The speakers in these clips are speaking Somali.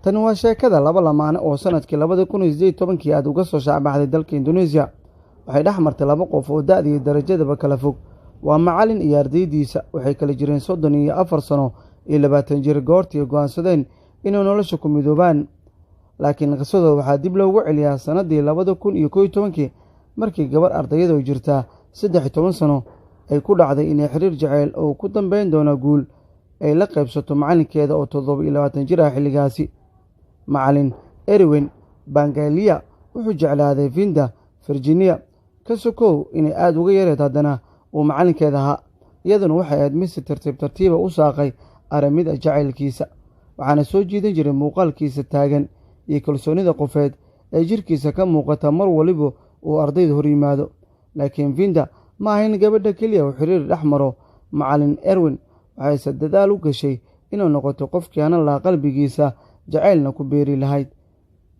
tani waa sheekada laba lamaane oo sanadkii 2018 aad uga soo shacbaxday dalka Indonesia. waxay dhex martay laba qof oo da'da iyo darajadaba kala fog. waa macallin iyo ardaydiisa. waxay kala jireen 34 sano iyo 20 jir goortii go'aansadeen inay nolosha ku midoobaan. laakiin qisadooda waxaa dib loogu celiyaa sanadii 2011 markii gabar ardayada oo jirta 13 sano ay ku dhacday inay xiriir jacayl oo ku dambeyn doona guul ay la qaybsato macallinkeeda oo 27 jir ah xilligaasi. macallin Erwin Bangalia wuxuu jeclaaday Vinda Virginia ka sokow inay aad uga yareed haddana uu macallinkeeda ahaa. iyaduna waxay ahayd mid si tartiiba u saaqay aramida jacaylkiisa. waxaana soo jiidan jiray muuqaalkiisa taagan iyo kalsoonida qofeed ee jirkiisa ka muuqata mar waliba uu ardayda hor yimaado. laakiin Vinda ma ahayn gabadha keliya uu xiriir dhex maro macallin Erwin. waxayse dadaal u gashay inuu noqoto qofkii aanan lahaa qalbigiisa jacaylna ku beeri lahayd.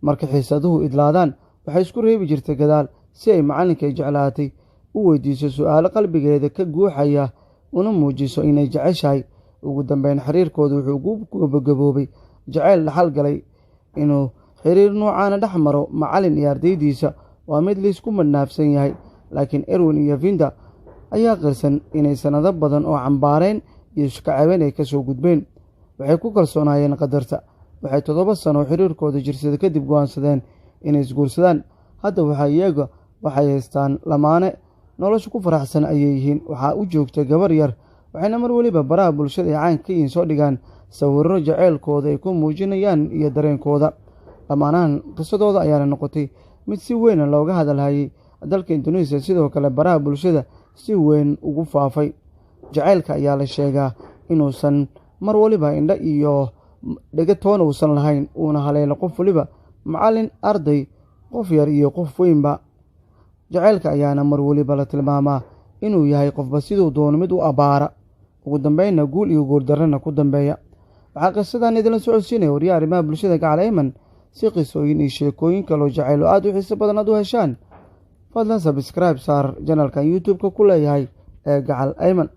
marka xiisaduhu idlaadaan waxay isku reebi jirtay gadaal si ay macallinkay jeclaatay u weydiiso su'aalo qalbigeeda ka guuxaya una muujiso inay jeceshahay. ugu dambeyn xiriirkooda wuxuu ku gabagaboobay jacayl dhaxal galay. inuu xiriir noocaana dhex maro macallin iyo ardaydiisa waa mid laysku madnaafsan yahay. laakiin Erwin iyo Vinda ayaa qirsan inay sanado badan oo cambaareen iyo iskacaabeen ay ka soo gudbeen. waxay ku kalsoonaayeen qadarta. waxay 7 sano xiriirkooda jirsada kadib go'aansadeen inay isguursadaan. hadda waxay haystaan lamaane nolosha ku faraxsan ayay yihiin. waxaa u joogta gabar yar. waxayna mar waliba baraha bulshada ay caan ka yihiin soo dhigaan sawirro jaceylkooda ay ku muujinayaan iyo dareenkooda. lamaanahan qisadooda ayaana noqotay mid si weyn looga hadalhayay dalka Indonesia, sidoo kale baraha bulshada si weyn ugu faafay. jaceylka ayaa la sheegaa inuusan mar waliba indho iyo dhegatoona uusan lahayn, uuna haleelo qof waliba, macallin, arday, qof yar iyo qof weynba. jaceylka ayaana mar waliba la tilmaamaa inuu yahay qofba siduu doono mid u abaara, ugu dambeynna guul iyo guuldarrana ku dambeeya. waxaa qisadan idinla socodsiinaya wariyaha arrimaha bulshada Gacal Ayman. si qisooyin iyo sheekooyin kaloo jacayl oo aad u xiiso badan aad u heshaan, fadlan subscribe saar janalkan YouTube-ka ku leeyahay ee Gacal Ayman.